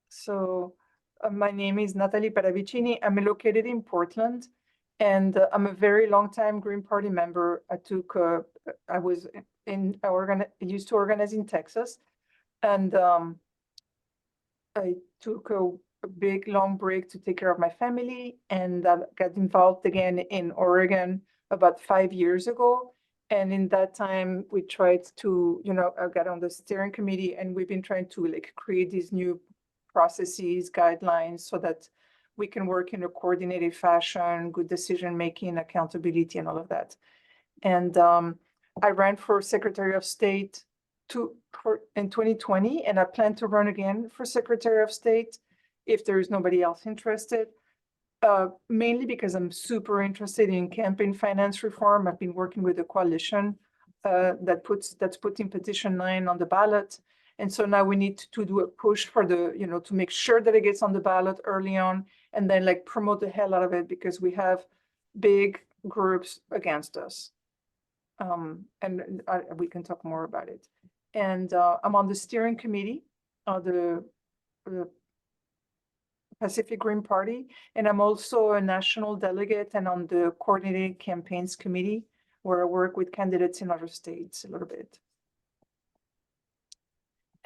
So my name is Natalie Paravicini. I'm located in Portland, and I'm a very long time Green Party member. I was used to organize in Texas, and I took a big long break to take care of my family, and I got involved again in Oregon about 5 years ago. And in that time, we tried to, I got on the steering committee, and we've been trying to like create these new processes, guidelines, so that we can work in a coordinated fashion, good decision making, accountability, and all of that. And I ran for Secretary of State in 2020, and I plan to run again for Secretary of State if there is nobody else interested. Mainly because I'm super interested in campaign finance reform. I've been working with a coalition that's putting petition 9 on the ballot. And so now we need to do a push for to make sure that it gets on the ballot early on, and then like promote the hell out of it, because we have big groups against us. And we can talk more about it. And I'm on the steering committee of the Pacific Green Party, and I'm also a national delegate and on the coordinated campaigns committee, where I work with candidates in other states a little bit.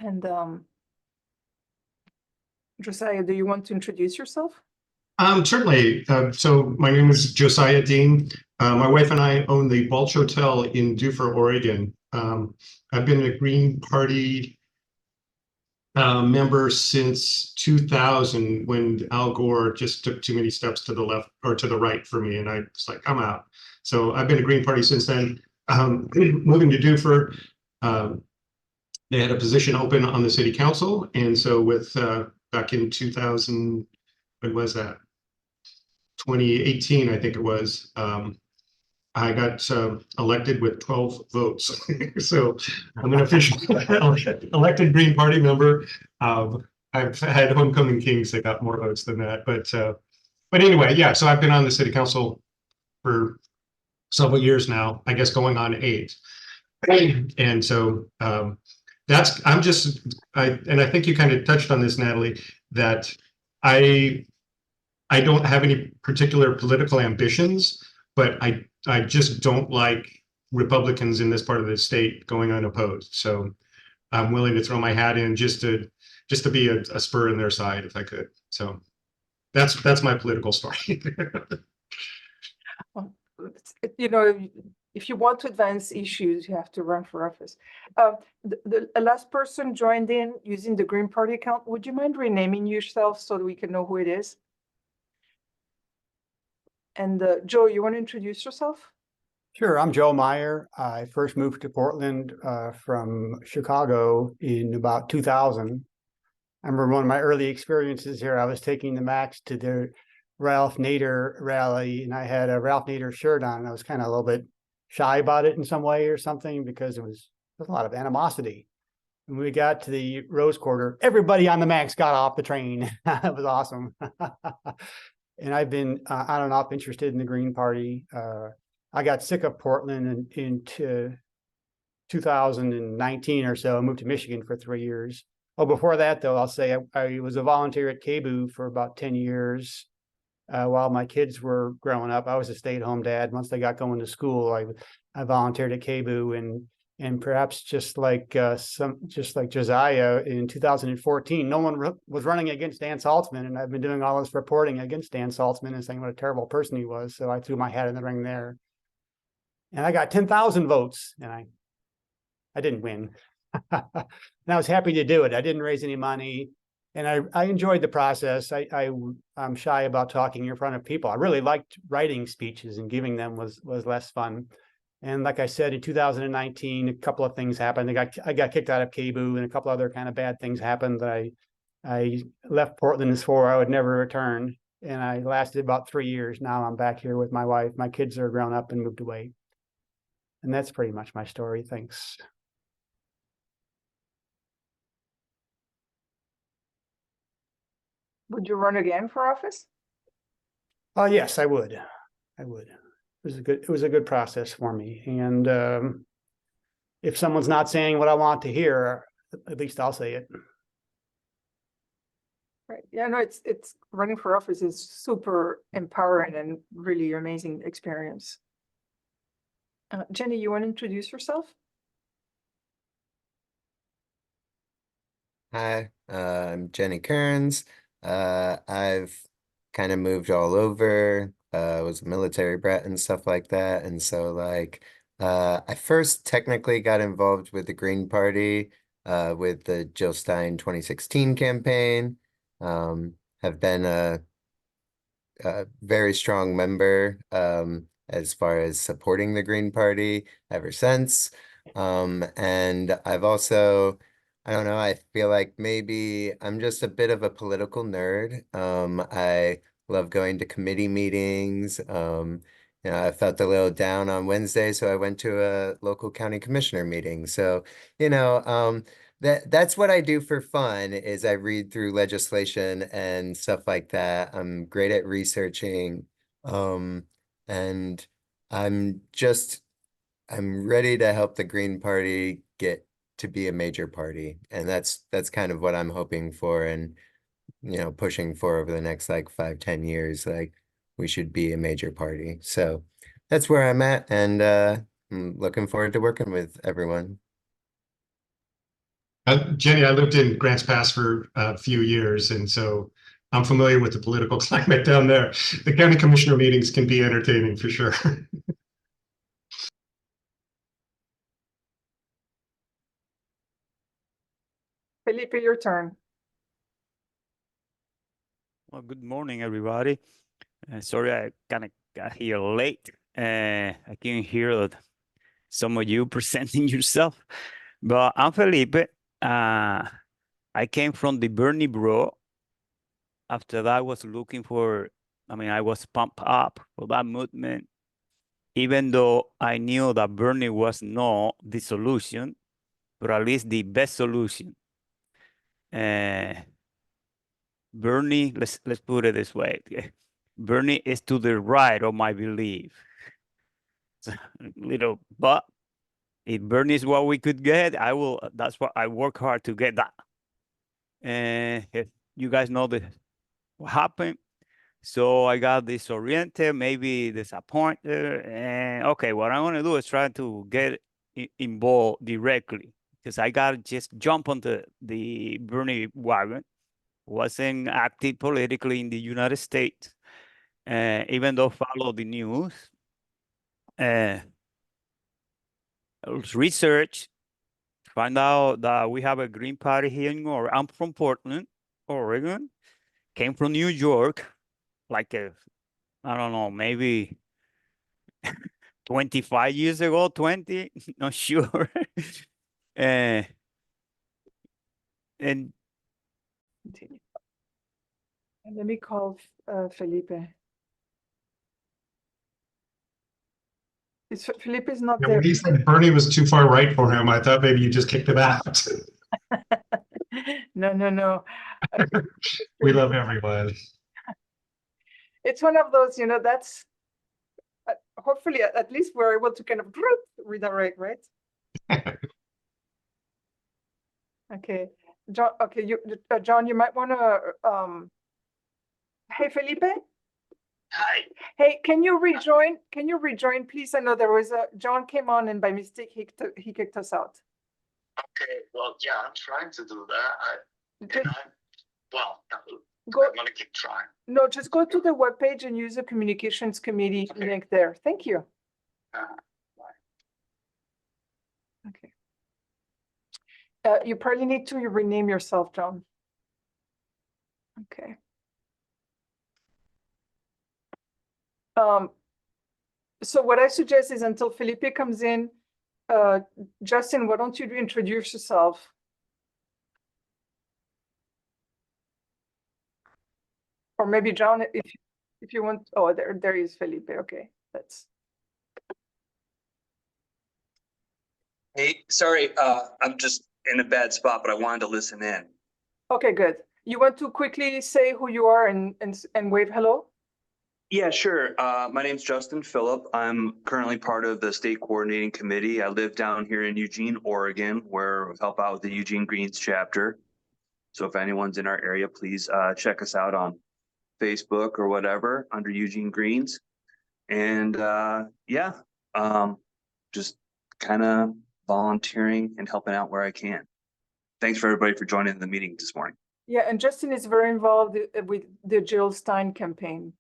And Josiah, do you want to introduce yourself? Certainly. So my name is Josiah Dean. My wife and I own the Balch Hotel in Dufur, Oregon. I've been a Green Party member since 2000, when Al Gore just took too many steps to the left or to the right for me, and I was like, I'm out. So I've been a Green Party since then. Moving to Dufur, they had a position open on the city council, and so with back in 2000, when was that? 2018, I think it was. I got elected with 12 votes. So I'm an official elected Green Party member. I've had homecoming kings that got more votes than that. But anyway, yeah, so I've been on the city council for several years now, I guess going on 8. And so and I think you kind of touched on this, Natalie, that I don't have any particular political ambitions, but I just don't like Republicans in this part of the state going unopposed. So I'm willing to throw my hat in just to be a spur in their side if I could. So that's my political story. Well, if you want to advance issues, you have to run for office. The last person joined in using the Green Party account. Would you mind renaming yourself so that we can know who it is? And Joe, you want to introduce yourself? Sure, I'm Joe Meyer. I first moved to Portland from Chicago in about 2000. I remember one of my early experiences here, I was taking the Max to the Ralph Nader rally, and I had a Ralph Nader shirt on, and I was kind of a little bit shy about it in some way or something, because there was a lot of animosity. When we got to the Rose Quarter, everybody on the Max got off the train. It was awesome. And I've been on and off interested in the Green Party. I got sick of Portland in 2019 or so. I moved to Michigan for 3 years. Oh, before that, though, I'll say I was a volunteer at KBOO for about 10 years while my kids were growing up. I was a stay-at-home dad. Once they got going to school, I volunteered at KBOO, and perhaps just like Josiah in 2014, no one was running against Dan Saltzman, and I've been doing all this reporting against Dan Saltzman and saying what a terrible person he was. So I threw my hat in the ring there, and I got 10,000 votes, and I didn't win. And I was happy to do it. I didn't raise any money, and I enjoyed the process. I'm shy about talking in front of people. I really liked writing speeches, and giving them was less fun. And like I said, in 2019, a couple of things happened. I got kicked out of KBOO, and a couple other kind of bad things happened that I left Portland and swore I would never return. And I lasted about 3 years. Now I'm back here with my wife. My kids are grown up and moved away. And that's pretty much my story. Thanks. Would you run again for office? Yes, I would. I would. It was a good process for me. And if someone's not saying what I want to hear, at least I'll say it. Right. Yeah, no, it's running for office is super empowering and really amazing experience. Jenny, you want to introduce yourself? Hi, I'm Jenny Kearns. I've kind of moved all over, was a military brat and stuff like that. And so I first technically got involved with the Green Party with the Jill Stein 2016 campaign. Have been a very strong member as far as supporting the Green Party ever since. And I've also, I don't know, I feel like maybe I'm just a bit of a political nerd. I love going to committee meetings. I felt a little down on Wednesday, so I went to a local county commissioner meeting. So, that's what I do for fun is I read through legislation and stuff like that. I'm great at researching. And I'm ready to help the Green Party get to be a major party. And that's kind of what I'm hoping for and pushing for over the next 5-10 years. Like we should be a major party. So that's where I'm at, and I'm looking forward to working with everyone. Jenny, I lived in Grants Pass for a few years, and so I'm familiar with the political climate down there. The county commissioner meetings can be entertaining for sure. Felipe, your turn. Well, good morning, everybody. Sorry, I kind of got here late. I couldn't hear some of you presenting yourself, but I'm Felipe. I came from the Bernie Bro. After that, I was looking for, I was pumped up for that movement, even though I knew that Bernie was not the solution, but at least the best solution. Bernie, let's put it this way. Bernie is to the right of my belief. But if Bernie is what we could get, that's what I work hard to get that. And you guys know what happened. So I got disoriented, maybe disappointed. And okay, what I want to do is try to get involved directly because I got to just jump onto the Bernie wagon. Wasn't active politically in the United States, even though follow the news. Research, find out that we have a Green Party here in Oregon. I'm from Portland, Oregon. Came from New York, I don't know, maybe 25 years ago, 20, not sure. And Continue. And let me call Felipe. Felipe is not there. When he said Bernie was too far right for him, I thought maybe you just kicked him out. No. We love everyone. It's one of those, that's hopefully at least we're able to kind of redirect, right? Okay, John. Okay, John, you might want to. Hey, Felipe. Hi. Hey, can you rejoin? Please? I know there was John came on and by mistake he kicked us out. Okay. Well, yeah, I'm trying to do that. I'm gonna keep trying. No, just go to the webpage and use the communications committee link there. Thank you. Okay. You probably need to rename yourself, John. Okay. So what I suggest is until Felipe comes in, Justin, why don't you introduce yourself? Or maybe John, if you want. Oh, there is Felipe. Okay, that's. Hey, sorry, I'm just in a bad spot, but I wanted to listen in. Okay, good. You want to quickly say who you are and wave hello? Yeah, sure. My name's Justin Phillip. I'm currently part of the state coordinating committee. I live down here in Eugene, Oregon, where we help out with the Eugene Greens chapter. So if anyone's in our area, please check us out on Facebook or whatever under Eugene Greens. And yeah, just kind of volunteering and helping out where I can. Thanks for everybody for joining the meeting this morning. Yeah, and Justin is very involved with the Jill Stein campaign.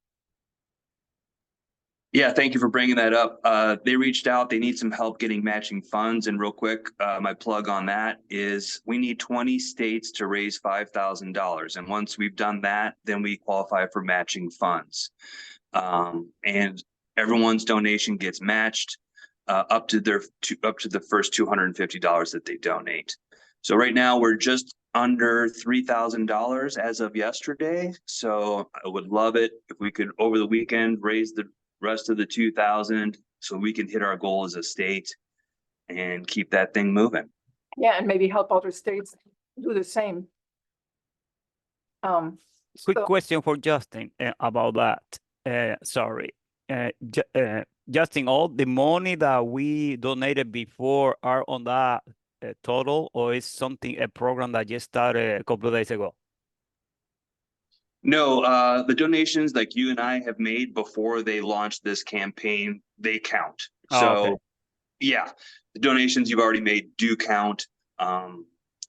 Yeah, thank you for bringing that up. They reached out, they need some help getting matching funds. And real quick, my plug on that is we need 20 states to raise $5,000. And once we've done that, then we qualify for matching funds. And everyone's donation gets matched up to the first $250 that they donate. So right now we're just under $3,000 as of yesterday. So I would love it if we could over the weekend raise the rest of the 2,000 so we can hit our goal as a state and keep that thing moving. Yeah, and maybe help other states do the same. Quick So- question for Justin about that. Sorry. Justin, all the money that we donated before are on that total, or is something a program that just started a couple of days ago? No, the donations like you and I have made before they launched this campaign, they count. Oh, So okay. yeah, the donations you've already made do count.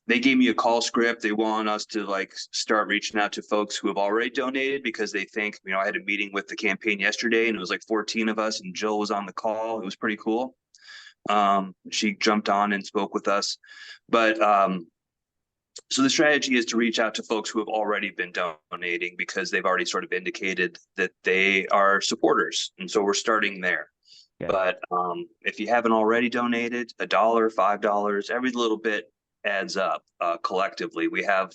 They gave me a call script. They want us to like start reaching out to folks who have already donated because they think, you know, I had a meeting with the campaign yesterday and it was like 14 of us and Jill was on the call. It was pretty cool. She jumped on and spoke with us, but so the strategy is to reach out to folks who have already been donating because they've already sort of indicated that they are supporters. And so we're starting there. Yeah. But if you haven't already donated $1, $5, every little bit adds up collectively. We have,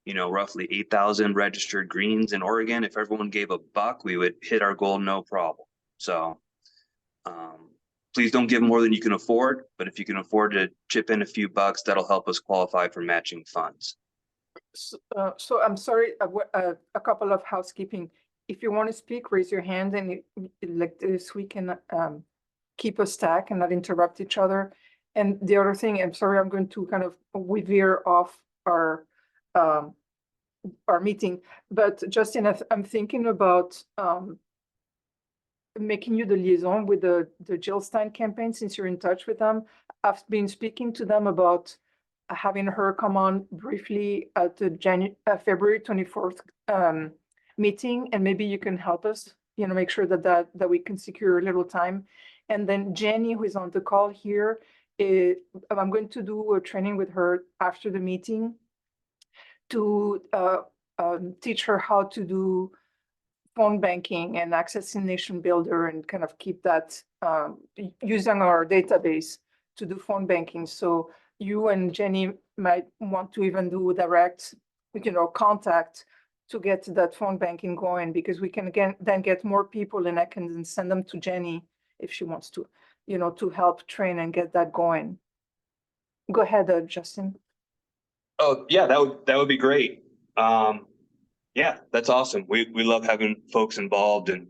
you know, roughly 8,000 registered greens in Oregon. If everyone gave $1, we would hit our goal, no problem. So please don't give more than you can afford, but if you can afford to chip in a few bucks, that'll help us qualify for matching funds. So I'm sorry, a couple of housekeeping. If you want to speak, raise your hand and like this, we can keep a stack and not interrupt each other. And the other thing, I'm sorry, I'm going to kind of veer off our meeting, but Justin, I'm thinking about making you the liaison with the Jill Stein campaign since you're in touch with them. I've been speaking to them about having her come on briefly at the February 24th meeting, and maybe you can help us, you know, make sure that we can secure a little time. And then Jenny, who is on the call here, I'm going to do a training with her after the meeting to teach her how to do phone banking and accessing Nation Builder and kind of keep that using our database to do phone banking. So you and Jenny might want to even do direct, you know, contact to get that phone banking going, because we can then get more people, and I can then send them to Jenny if she wants to, you know, to help train and get that going. Go ahead, Justin. Oh yeah, that would be great. Yeah, that's awesome. We love having folks involved, and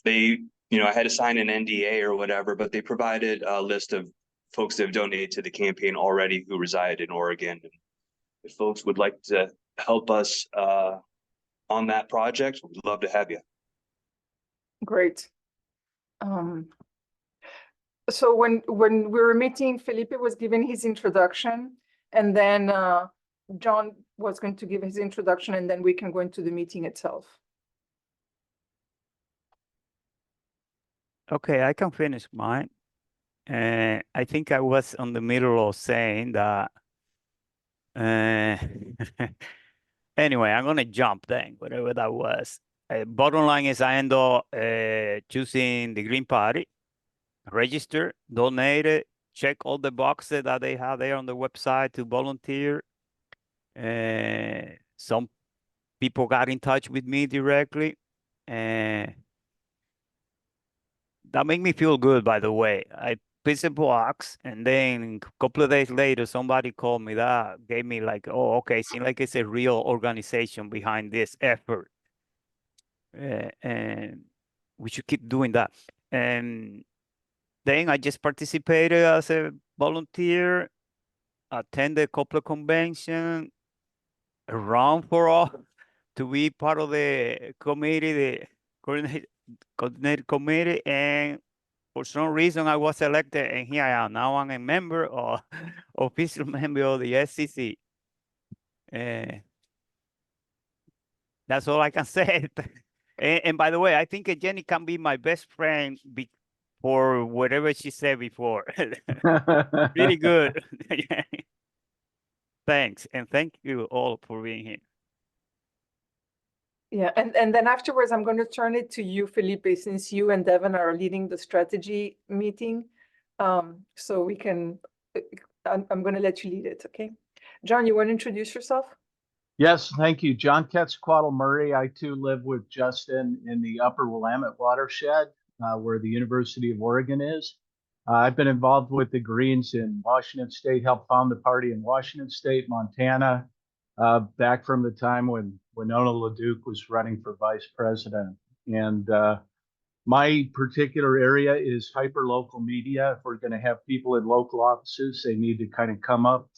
they, you know, I had to sign an NDA or whatever, but they provided a list of folks that have donated to the campaign already who reside in Oregon. And if folks would like to help us on that project, we'd love to have you. Great. So when we were meeting, Felipe was giving his introduction, and then John was going to give his introduction, and then we can go into the meeting itself. Okay, I can finish mine. I think I was on the middle of saying that. Anyway, I'm gonna jump then, whatever that was. Bottom line is I end up choosing the Green Party, register, donate, check all the boxes that they have there on the website to volunteer. Some people got in touch with me directly, and that made me feel good, by the way. I picked a box, and then a couple of days later, somebody called me that gave me like, oh, okay, seems like it's a real organization behind this effort. And we should keep doing that. And then I just participated as a volunteer, attended a couple of conventions, run for all to be part of the committee, the coordinate committee, and for some reason I was elected, and here I am. Now I'm a member or official member of the SCC. That's all I can say. And by the way, I think Jenny can be my best friend for whatever she said before. Really good. Thanks, and thank you all for being here. Yeah, and then afterwards, I'm going to turn it to you, Felipe, since you and Devin are leading the strategy meeting. So we can, I'm going to let you lead it, okay? John, you want to introduce yourself? Yes, thank you. John Quetzalcoatl Murray. I too live with Justin in the Upper Willamette watershed, where the University of Oregon is. I've been involved with the Greens in Washington State, helped found the party in Washington State, Montana, back from the time when Winona LaDuke was running for vice president. And my particular area is hyper-local media. If we're going to have people in local offices, they need to kind of come up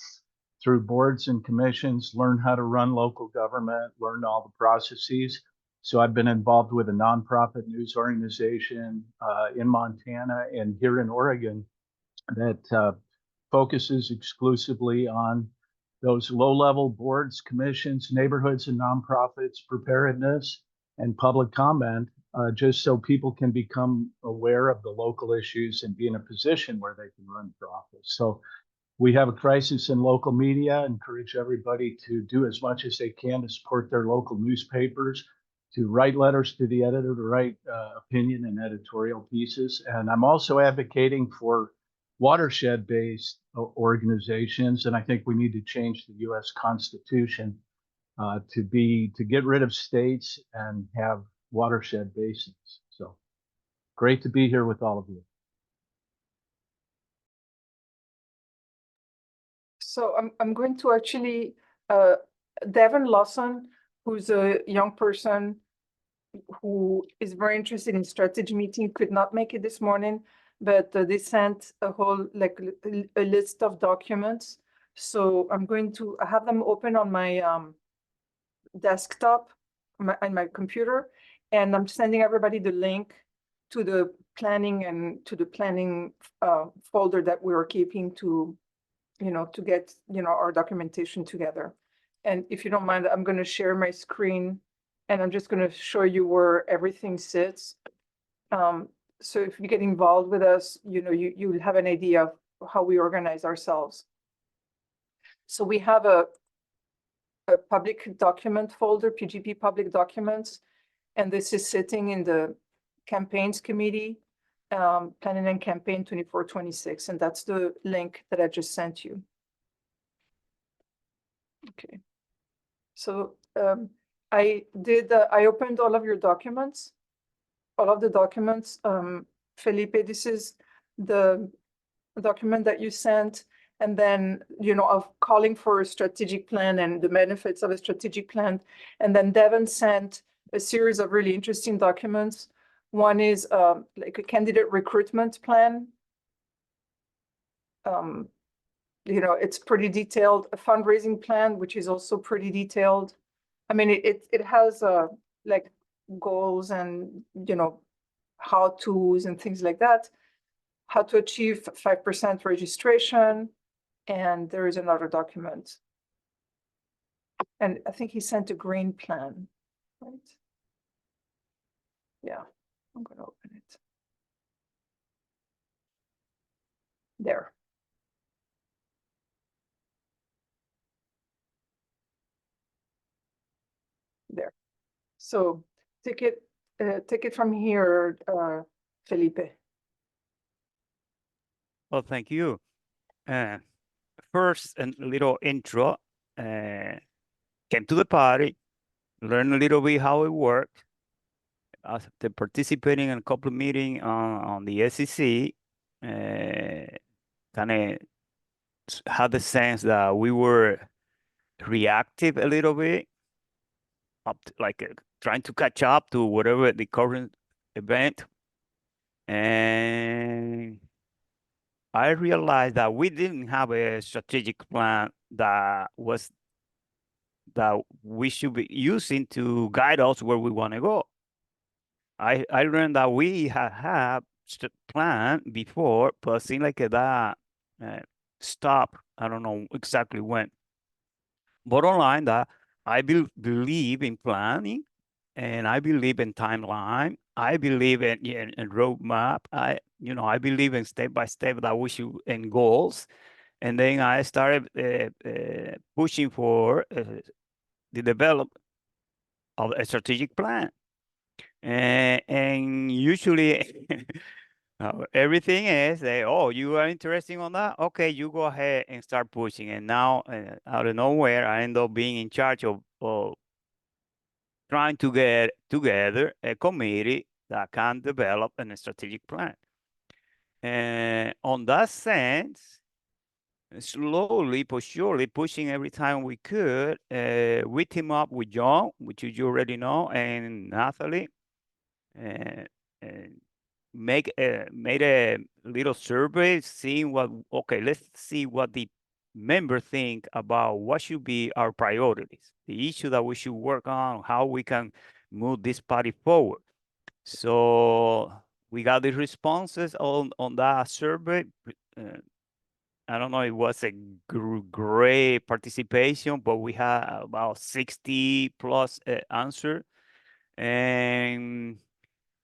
through boards and commissions, learn how to run local government, learn all the processes. So I've been involved with a nonprofit news organization in Montana and here in Oregon that focuses exclusively on those low-level boards, commissions, neighborhoods, and nonprofits, preparedness, and public comment, just so people can become aware of the local issues and be in a position where they can run for office. So we have a crisis in local media, encourage everybody to do as much as they can to support their local newspapers, to write letters to the editor, to write opinion and editorial pieces. And I'm also advocating for watershed-based organizations. And I think we need to change the US Constitution to get rid of states and have watershed basins. So great to be here with all of you. So I'm going to actually, Devin Lawson, who's a young person who is very interested in strategy meeting, could not make it this morning, but they sent a whole, like a list of documents. So I'm going to have them open on my desktop, on my computer, and I'm sending everybody the link to the planning and to the planning folder that we are keeping to, to get, our documentation together. And if you don't mind, I'm going to share my screen and I'm just going to show you where everything sits. So if you get involved with us, you'll have an idea of how we organize ourselves. So we have a public document folder, PGP public documents, and this is sitting in the campaigns committee, planning and campaign 24-26, and that's the link that I just sent you. Okay, so I opened all of your documents, all of the documents. Felipe, this is the document that you sent, and then, of calling for a strategic plan and the benefits of a strategic plan. And then Devin sent a series of really interesting documents. One is like a candidate recruitment plan. It's pretty detailed. A fundraising plan, which is also pretty detailed. I mean, it has like goals and, how-tos and things like that. How to achieve 5% registration. And there is another document. And I think he sent a green plan, right? Yeah, I'm going to open it. There. There. So take it from here, Felipe. Well, thank you. First, a little intro. Came to the party, learned a little bit how it worked. After participating in a couple of meetings on the SEC, kind of had the sense that we were reactive a little bit, trying to catch up to whatever the current event. And I realized that we didn't have a strategic plan that was that we should be using to guide us where we want to go. I learned that we had plan before, but it seemed like that stop. I don't know exactly when. Bottom line that I believe in planning, and I believe in timeline. I believe in roadmap. I believe in step by step that we should and goals. And then I started pushing for the development of a strategic plan. And usually everything is, oh, you are interested on that? Okay, you go ahead and start pushing. And now, out of nowhere, I end up being in charge of trying to get together a committee that can develop a strategic plan. And on that sense, slowly but surely pushing every time we could, we team up with John, which you already know, and Natalie, and made a little survey, seeing let's see what the members think about what should be our priorities, the issue that we should work on, how we can move this party forward. So we got the responses on that survey. I don't know, it was a great participation, but we had about 60 plus answer. And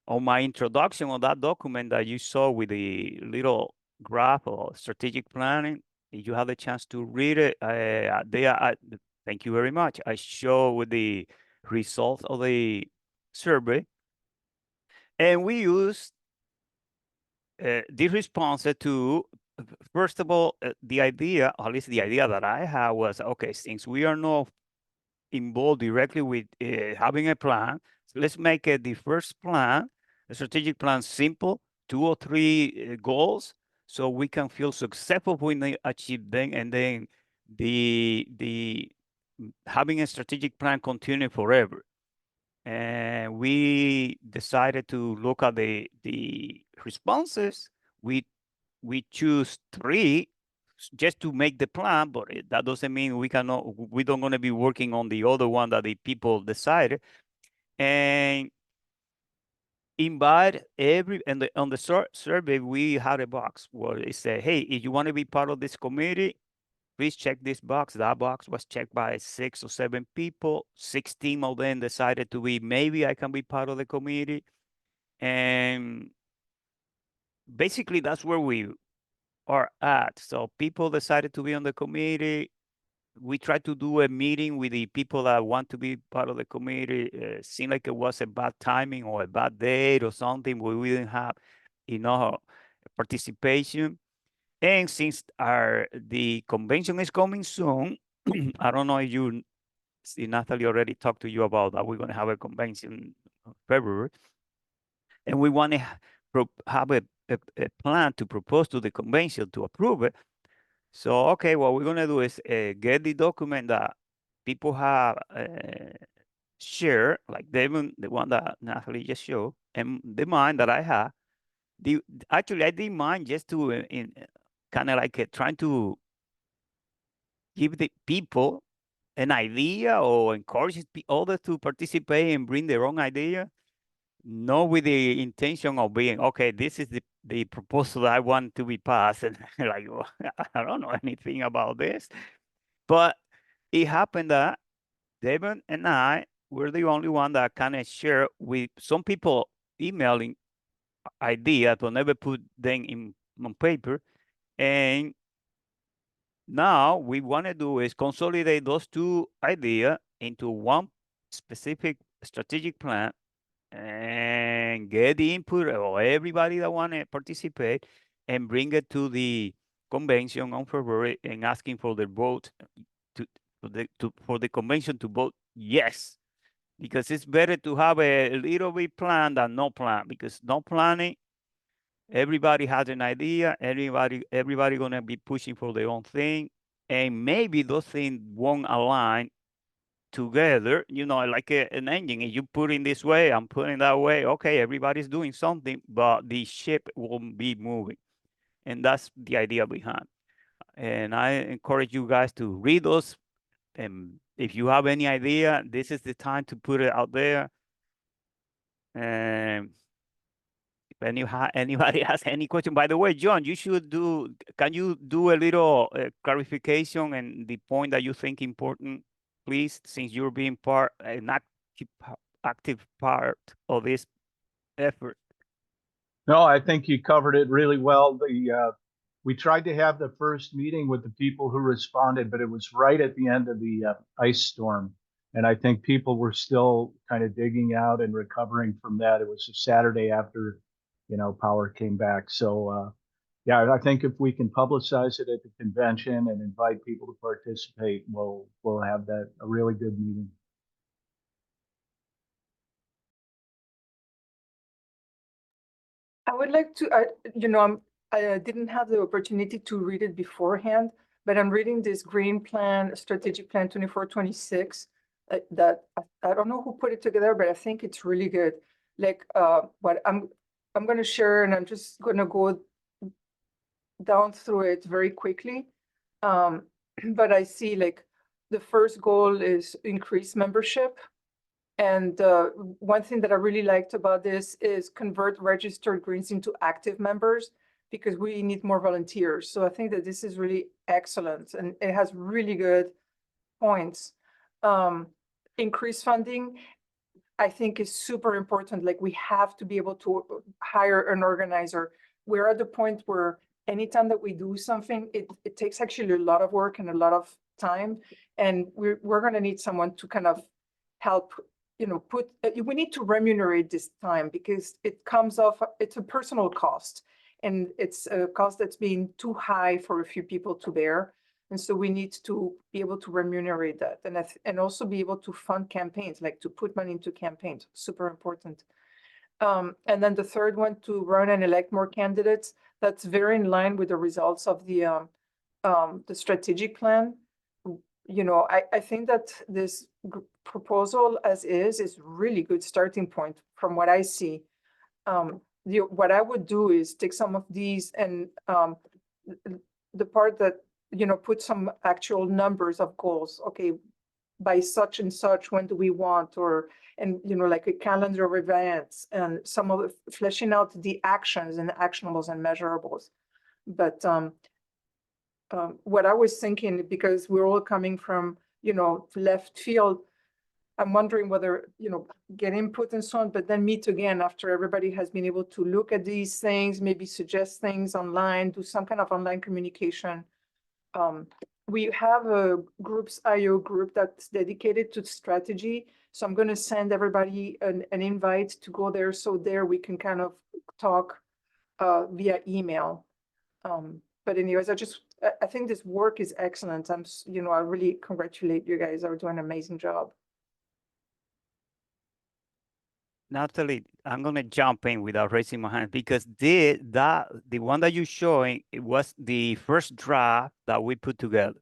on my introduction on that document that you saw with the little graph of strategic planning, if you have the chance to read it, thank you very much. I show with the results of the survey. And we used the response to, first of all, the idea, at least the idea that I had was, okay, since we are not involved directly with having a plan, so let's make the first plan, a strategic plan, simple, 2 or 3 goals, so we can feel successful when they achieve them, and then the having a strategic plan continue forever. And we decided to look at the responses. We choose 3 just to make the plan, but that doesn't mean we don't going to be working on the other one that the people decided. And invite on the survey, we had a box where it said, hey, if you want to be part of this committee, please check this box. That box was checked by 6 or 7 people. 16 of them decided to be, maybe I can be part of the committee. And basically that's where we are at. So people decided to be on the committee. We tried to do a meeting with the people that want to be part of the committee. Seemed like it was a bad timing or a bad date or something, where we didn't have enough participation. And since the convention is coming soon, I don't know if you see, Natalie already talked to you about that. We're going to have a convention in February, and we want to have a plan to propose to the convention to approve it. So, okay, what we're going to do is get the document that people have shared, like the one that Natalie just showed, and the mine that I have. Actually, I did mine just to kind of like trying to give the people an idea or encourage others to participate and bring their own idea, not with the intention of being, okay, this is the proposal that I want to be passed. And like, well, I don't know anything about this. But it happened that Devin and I were the only one that kind of share with some people emailing ideas, but never put them on paper. And now we want to do is consolidate those 2 ideas into one specific strategic plan and get the input of everybody that want to participate and bring it to the convention on February and asking for the vote for the convention to vote yes, because it's better to have a little bit plan than no plan, because no planning, everybody has an idea, everybody gonna be pushing for their own thing, and maybe those things won't align together, like an engine. If you put in this way, I'm putting that way, okay, everybody's doing something, but the ship won't be moving. And that's the idea behind. And I encourage you guys to read those if you have any idea, this is the time to put it out there. And if anybody has any question, by the way, John, can you do a little clarification and the point that you think important, please, since you're being an active part of this effort. No, I think you covered it really well. We tried to have the first meeting with the people who responded, but it was right at the end of the ice storm. And I think people were still kind of digging out and recovering from that. It was a Saturday after, power came back. So, yeah, I think if we can publicize it at the convention and invite people to participate, we'll have a really good meeting. I would like to, I didn't have the opportunity to read it beforehand, but I'm reading this Green Plan, Strategic Plan 24-26. That I don't know who put it together, but I think it's really good. Like what I'm going to share, and I'm just going to go down through it very quickly. But I see like the first goal is increase membership. And one thing that I really liked about this is convert registered Greens into active members, because we need more volunteers. So I think that this is really excellent, and it has really good points. Increase funding, I think, is super important. Like, we have to be able to hire an organizer. We're at the point where anytime that we do something, it takes actually a lot of work and a lot of time. And we're going to need someone to kind of help, we need to remunerate this time, because it comes off, it's a personal cost, and it's a cost that's being too high for a few people to bear. And so we need to be able to remunerate that, and also be able to fund campaigns, like to put money into campaigns, super important. And then the third one, to run and elect more candidates. That's very in line with the results of the strategic plan. I think that this proposal as is really good starting point from what I see. What I would do is take some of these and the part that, put some actual numbers of goals. Okay, by such and such, when do we want, like a calendar of events, and some of fleshing out the actions and actionables and measurables. But what I was thinking, because we're all coming from, left field, I'm wondering whether, get input and so on, but then meet again after everybody has been able to look at these things, maybe suggest things online, do some kind of online communication. We have a IO group that's dedicated to strategy. So I'm going to send everybody an invite to go there. So there we can kind of talk via email. But anyways, I think this work is excellent. I really congratulate you guys. Are doing an amazing job. Natalie, I'm gonna jump in without raising my hand, because the one that you're showing, it was the first draft that we put together.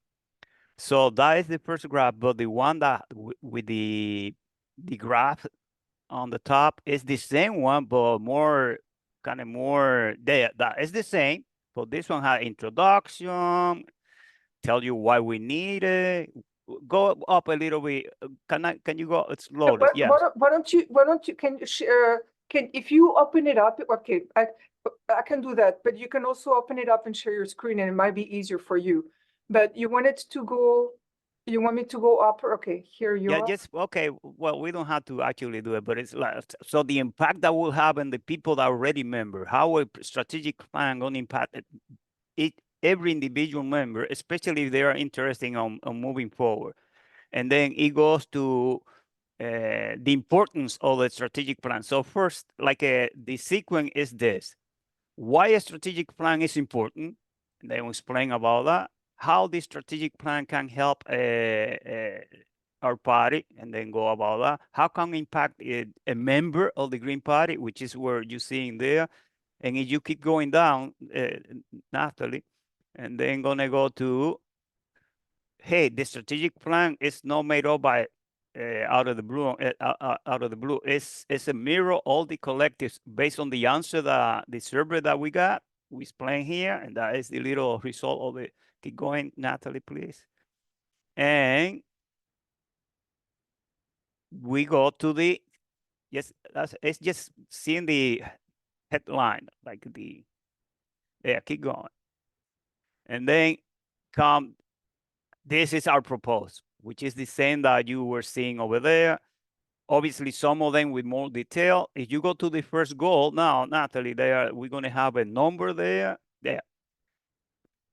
So that is the first graph, but the one that with the graph on the top is the same one, but more there. That is the same, but this one had introduction, tell you why we need it. Go up a little bit. Can you go slowly? Yes. Why don't you, can you share, if you open it up, okay, I can do that, but you can also open it up and share your screen, and it might be easier for you. But you want me to go up? Okay, here you are. Okay. Well, we don't have to actually do it, but it's left. So the impact that will have on the people that already member, how a strategic plan going to impact every individual member, especially if they are interested on moving forward. And then it goes to the importance of the strategic plan. So first, the sequence is this: why a strategic plan is important, and then we'll explain about that, how the strategic plan can help our party, and then go about that, how can impact a member of the Green Party, which is where you're seeing there. And if you keep going down, Natalie, and then gonna go to, hey, the strategic plan is not made up by out of the blue. It's a mirror all the collectives based on the answer that the survey that we got. We explain here, and that is the little result of it. Keep going, Natalie, please. And we go to the, yes, it's just seeing the headline, like yeah, keep going. And then come, this is our proposal, which is the same that you were seeing over there. Obviously, some of them with more detail. If you go to the first goal now, Natalie, we're going to have a number there,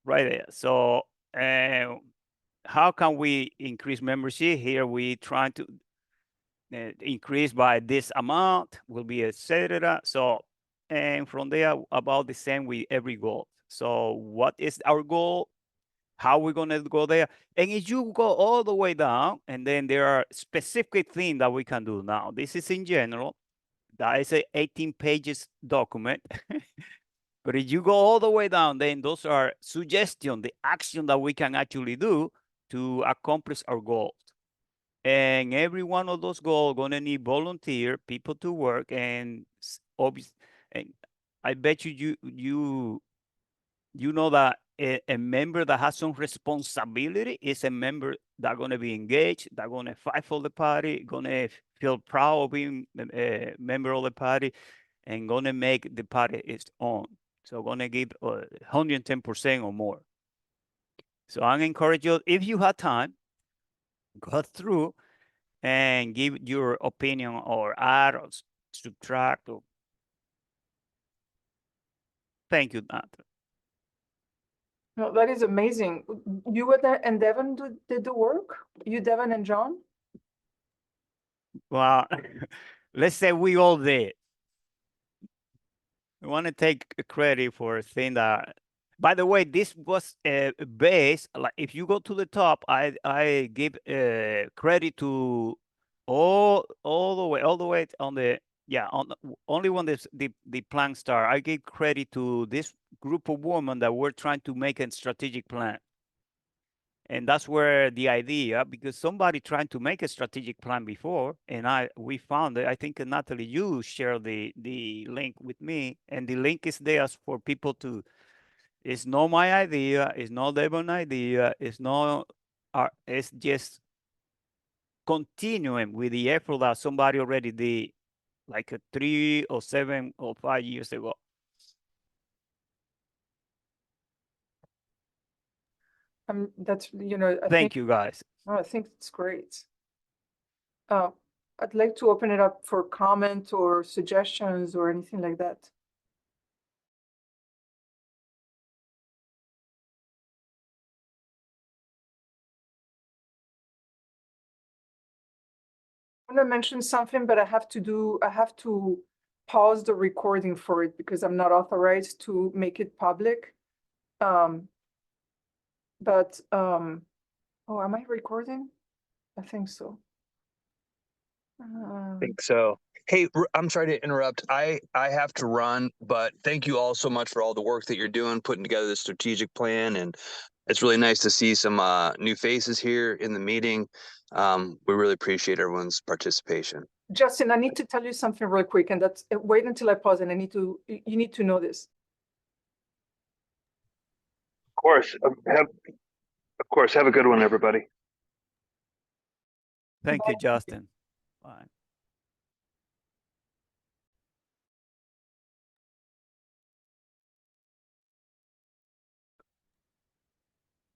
right there. So how can we increase membership? Here we trying to increase by this amount, will be etc. So, and from there, about the same with every goal. So what is our goal? How we're going to go there? And if you go all the way down, and then there are specific things that we can do now. This is in general. That is a 18 pages document. But if you go all the way down, then those are suggestions, the action that we can actually do to accomplish our goals. And every one of those goals gonna need volunteer people to work, and obviously, and I bet you know that a member that has some responsibility is a member that gonna be engaged, that gonna fight for the party, gonna feel proud of being a member of the party, and gonna make the party its own. So gonna give 110% or more. So I encourage you, if you have time, go through and give your opinion or add or subtract. Or... Thank you, Natalie. No, that is amazing. You were there and Devin did the work? You, Devin and John? Well, let's say we all did. I want to take credit for a thing that, by the way, this was based, like if you go to the top, I give credit to all the way on the, yeah, only when the plan start, I give credit to this group of women that were trying to make a strategic plan. And that's where the idea, because somebody trying to make a strategic plan before, and we found it. I think Natalie, you shared the link with me, and the link is there for people to. It's not my idea. It's not Devon's idea. It's not. It's just continuing with the effort that somebody already did, like 3 or 7 or 5 years ago. That's, you know, Thank you, guys. I think it's great. I'd like to open it up for comment or suggestions or anything like that. I want to mention something, but I have to pause the recording for it because I'm not authorized to make it public. Oh, am I recording? I think so. I think so. Hey, I'm sorry to interrupt. I have to run, but thank you all so much for all the work that you're doing, putting together the strategic plan. And it's really nice to see some new faces here in the meeting. We really appreciate everyone's participation. Justin, I need to tell you something real quick, and that's, wait until I pause, and you need to know this. Of course, have a good one, everybody. Thank you, Justin. Bye.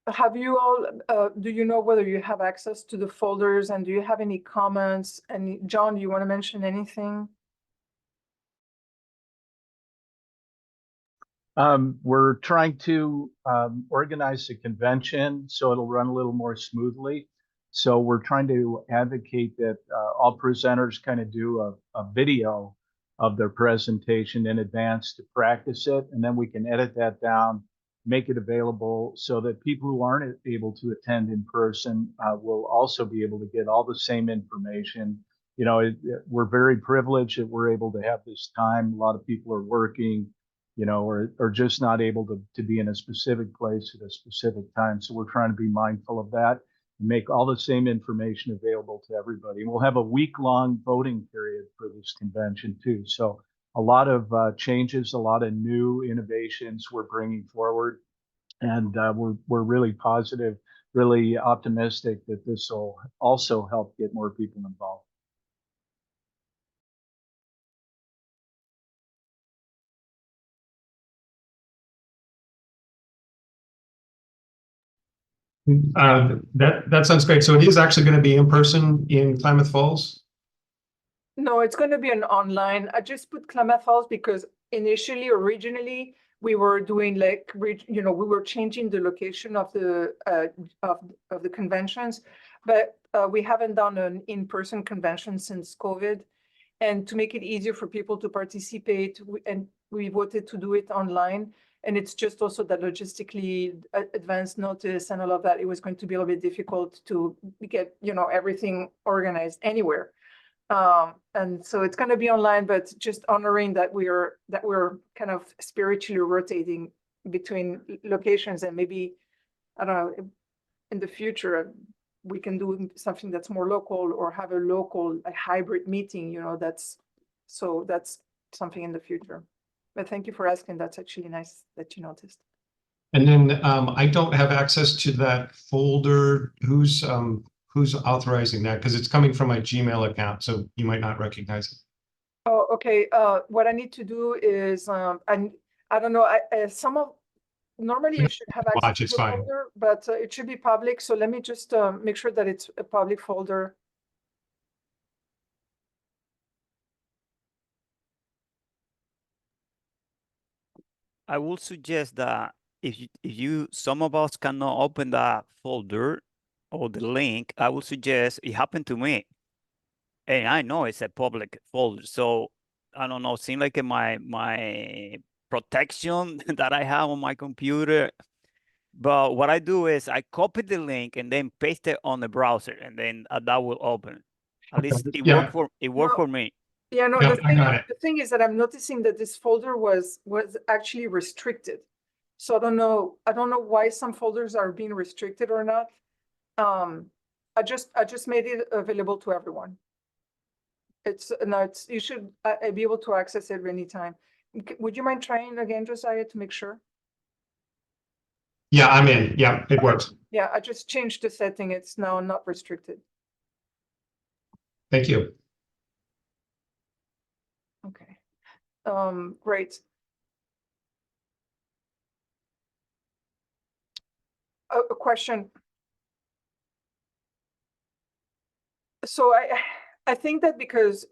Have you all, do you know whether you have access to the folders, and do you have any comments? And John, do you want to mention anything? We're trying to organize the convention so it'll run a little more smoothly. So we're trying to advocate that all presenters kind of do a video of their presentation in advance to practice it, and then we can edit that down, make it available so that people who aren't able to attend in person will also be able to get all the same information. You know, we're very privileged that we're able to have this time. A lot of people are working, you know, or just not able to be in a specific place at a specific time. So we're trying to be mindful of that and make all the same information available to everybody. And we'll have a week-long voting period for this convention too. So a lot of changes, a lot of new innovations we're bringing forward. And we're really positive, really optimistic that this will also help get more people involved. That sounds great. So it is actually going to be in person in Klamath Falls? No, it's going to be an online. I just put Klamath Falls because originally, we were doing like, we were changing the location of the of the conventions, but we haven't done an in-person convention since COVID. And to make it easier for people to participate, we voted to do it online. And it's just also that logistically advance notice and all of that, it was going to be a little bit difficult to get, everything organized anywhere. And so it's going to be online, but just honoring that we're kind of spiritually rotating between locations, and maybe, I don't know, in the future, we can do something that's more local or have a local, a hybrid meeting, that's something in the future. But thank you for asking. That's actually nice that you noticed. And then I don't have access to that folder. Who's authorizing that? Because it's coming from my Gmail account, so you might not recognize it. Oh, okay. What I need to do is, I don't know, normally you should have access Watch, to it's the fine. folder, but it should be public. So let me just make sure that it's a public folder. I will suggest that if some of us cannot open that folder or the link, I will suggest, it happened to me. And I know it's a public folder. So I don't know, seems like my protection that I have on my computer. But what I do is I copy the link and then paste it on the browser, and then that will open. At least it Yeah. worked for me. Yeah, no, Yep, I got it. the thing is that I'm noticing that this folder was actually restricted. So I don't know why some folders are being restricted or not. I just made it available to everyone. You should be able to access it anytime. Would you mind trying again, Josiah, to make sure? Yeah, I'm in. Yeah, it works. Yeah, I just changed the setting. It's now not restricted. Thank you. Okay. Great. A question. So I think that because,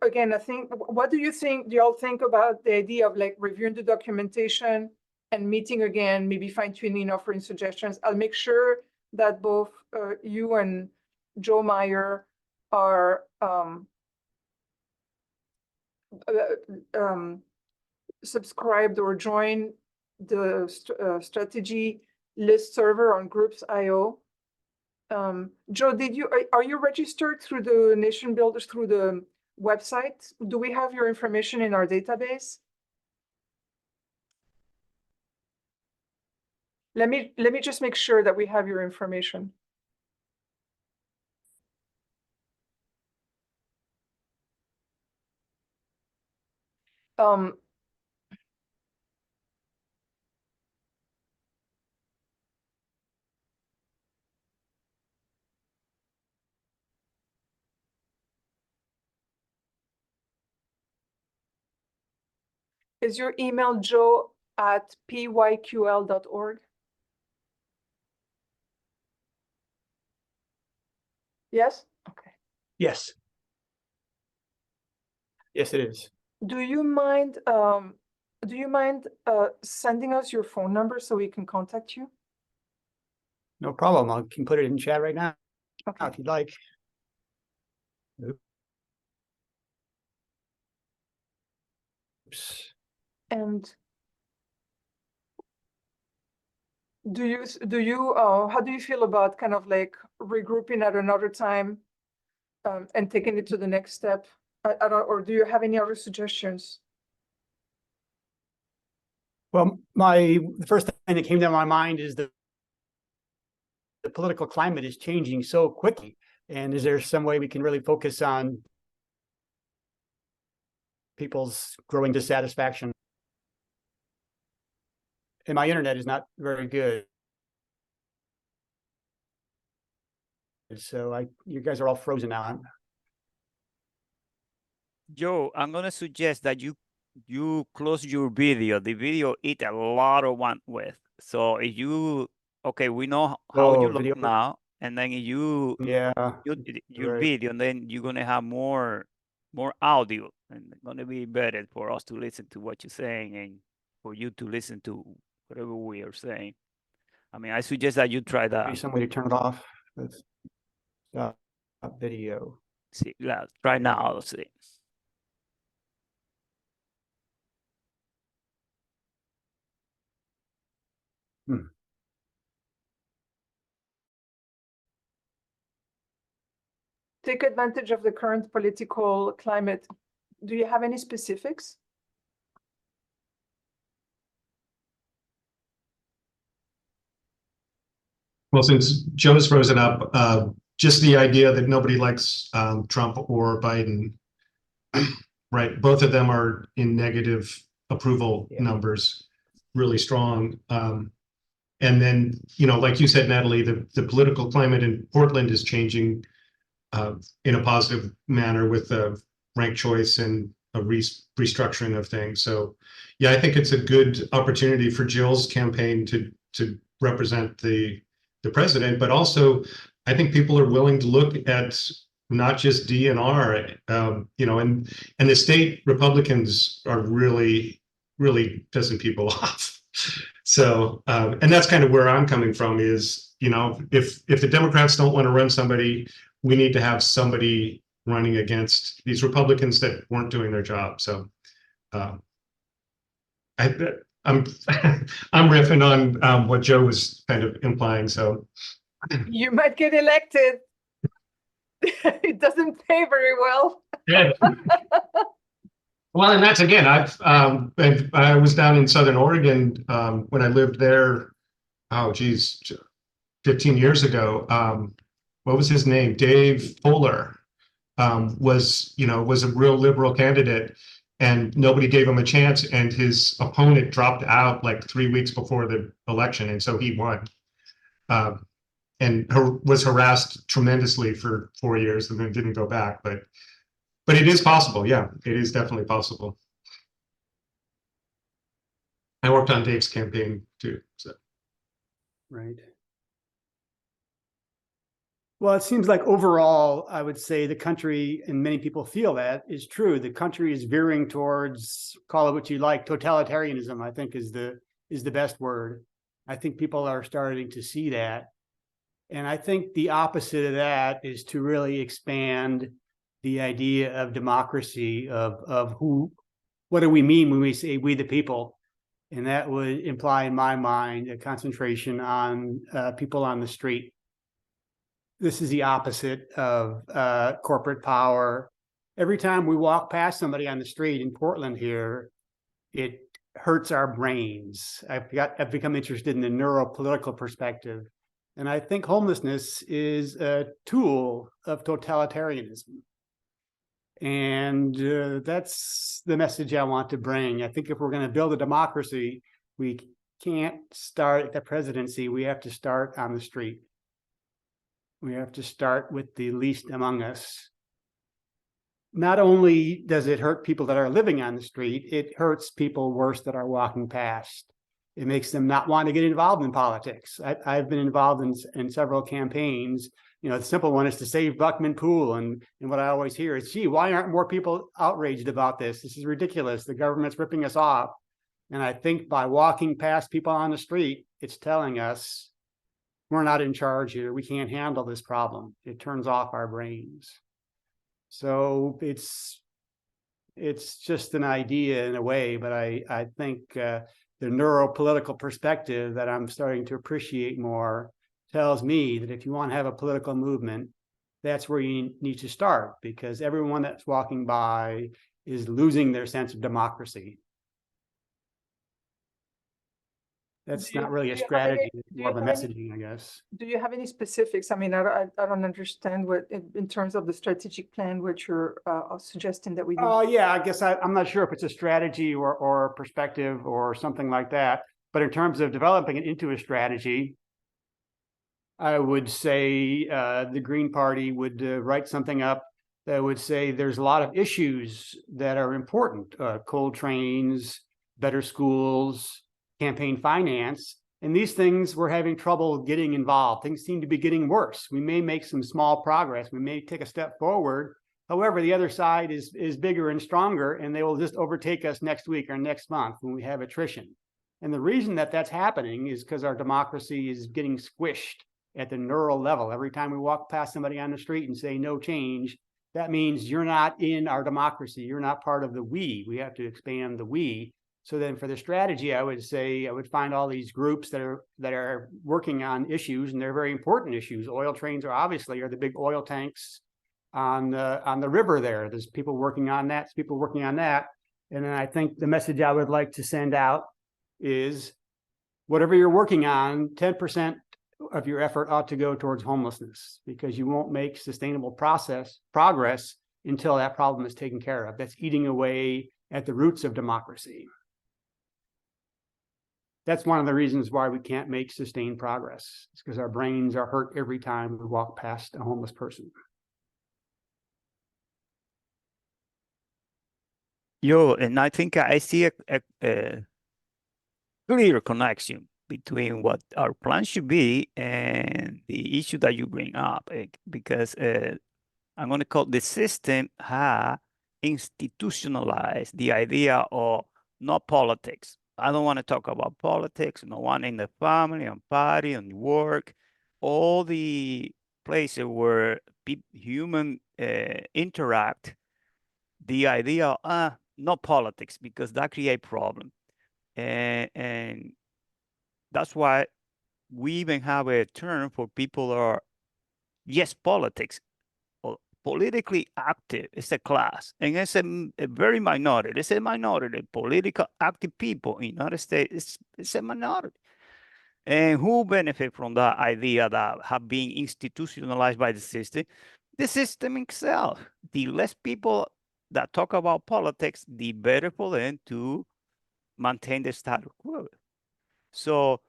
again, I think, what do you think, do y'all think about the idea of like reviewing the documentation and meeting again, maybe fine tuning, offering suggestions? I'll make sure that both you and Joe Meyer are subscribed or join the strategy list server on Groups.io. Joe, are you registered through the Nation Builders through the website? Do we have your information in our database? Let me just make sure that we have your information. Is your email joe@pyql.org? Yes? Okay. Yes. Yes, it is. Do you mind sending us your phone number so we can contact you? No problem. I can put it in chat right now Okay. if you'd like. Oops. And how do you feel about kind of like regrouping at another time and taking it to the next step? I don't, or do you have any other suggestions? Well, the first thing that came to my mind is the political climate is changing so quickly. And is there some way we can really focus on people's growing dissatisfaction? And my internet is not very good. So you guys are all frozen now. Joe, I'm gonna suggest that you close your video. The video eat a lot of bandwidth. So if you okay, we know how you Oh, look video. now, and then you Yeah, your right. video, and then you're gonna have more audio, and it's gonna be better for us to listen to what you're saying and for you to listen to whatever we are saying. I mean, I suggest that you try Maybe that. some way to turn it off. Let's stop video. See, yeah, try now. Let's see. Take advantage of the current political climate. Do you have any specifics? Well, since Joe's frozen up, just the idea that nobody likes Trump or Biden, right? Both of them are in negative approval Yeah. numbers, really strong. And then, you know, like you said, Natalie, the political climate in Portland is changing in a positive manner with the ranked choice and a restructuring of things. So, yeah, I think it's a good opportunity for Jill's campaign to represent the president, but also I think people are willing to look at not just DNR, you know, and the state Republicans are really pissing people off. So, and that's kind of where I'm coming from is, you know, if the Democrats don't want to run somebody, we need to have somebody running against these Republicans that weren't doing their job. So, I'm I'm riffing on what Joe was kind of implying. So You might get elected. It doesn't pay very well. yeah. Well, and that's again, I was down in Southern Oregon when I lived there. Oh, geez, 15 years ago. What was his name? Dave Fuller was a real liberal candidate, and nobody gave him a chance. And his opponent dropped out like 3 weeks before the election, and so he won. And was harassed tremendously for 4 years, and then didn't go back. But it is possible. Yeah, it is definitely possible. I worked on Dave's campaign too. So. Right. Well, it seems like overall, I would say the country, and many people feel that is true. The country is veering towards, call it what you like, totalitarianism, I think is the best word. I think people are starting to see that. And I think the opposite of that is to really expand the idea of democracy, of what do we mean when we say we the people? And that would imply, in my mind, a concentration on people on the street. This is the opposite of corporate power. Every time we walk past somebody on the street in Portland here, it hurts our brains. I've become interested in the neuropolitical perspective. And I think homelessness is a tool of totalitarianism. And that's the message I want to bring. I think if we're going to build a democracy, we can't start at the presidency. We have to start on the street. We have to start with the least among us. Not only does it hurt people that are living on the street, it hurts people worse that are walking past. It makes them not want to get involved in politics. I've been involved in several campaigns. You know, the simple one is to save Buckman Pool. And what I always hear is, gee, why aren't more people outraged about this? This is ridiculous. The government's ripping us off. And I think by walking past people on the street, it's telling us we're not in charge here. We can't handle this problem. It turns off our brains. So it's just an idea in a way, but I think the neuropolitical perspective that I'm starting to appreciate more tells me that if you want to have a political movement, that's where you need to start, because everyone that's walking by is losing their sense of democracy. That's not really a strategy, it's more of a messaging, I guess. Do you have any specifics? I mean, I don't understand what, in terms of the strategic plan, what you're suggesting that we do. Oh, yeah, I guess I'm not sure if it's a strategy or a perspective or something like that. But in terms of developing it into a strategy, I would say the Green Party would write something up that would say there's a lot of issues that are important, coal trains, better schools, campaign finance, And these things, we're having trouble getting involved. Things seem to be getting worse. We may make some small progress. We may take a step forward. However, the other side is bigger and stronger, and they will just overtake us next week or next month when we have attrition. And the reason that that's happening is because our democracy is getting squished at the neural level. Every time we walk past somebody on the street and say no change, that means you're not in our democracy. You're not part of the we. We have to expand the we. So then for the strategy, I would say I would find all these groups that are working on issues, and they're very important issues. Oil trains are obviously the big oil tanks on the river there. There's people working on that, there's people working on that. And then I think the message I would like to send out is whatever you're working on, 10% of your effort ought to go towards homelessness, because you won't make sustainable progress until that problem is taken care of. That's eating away at the roots of democracy. That's one of the reasons why we can't make sustained progress. It's because our brains are hurt every time we walk past a homeless person. And I think I see a clear connection between what our plan should be and the issue that you bring up, because I'm going to call the system institutionalized the idea of not politics. I don't want to talk about politics, no one in the family, on party, on work, all the places where human interact. The idea of not politics, because that creates problem. And that's why we even have a term for people that are, yes, politics, or politically active. It's a class, and it's a very minority. It's a minority. Political active people in the United States, it's a minority. And who benefit from that idea that have been institutionalized by the system? The system itself. The less people that talk about politics, the better for them to maintain the status quo. So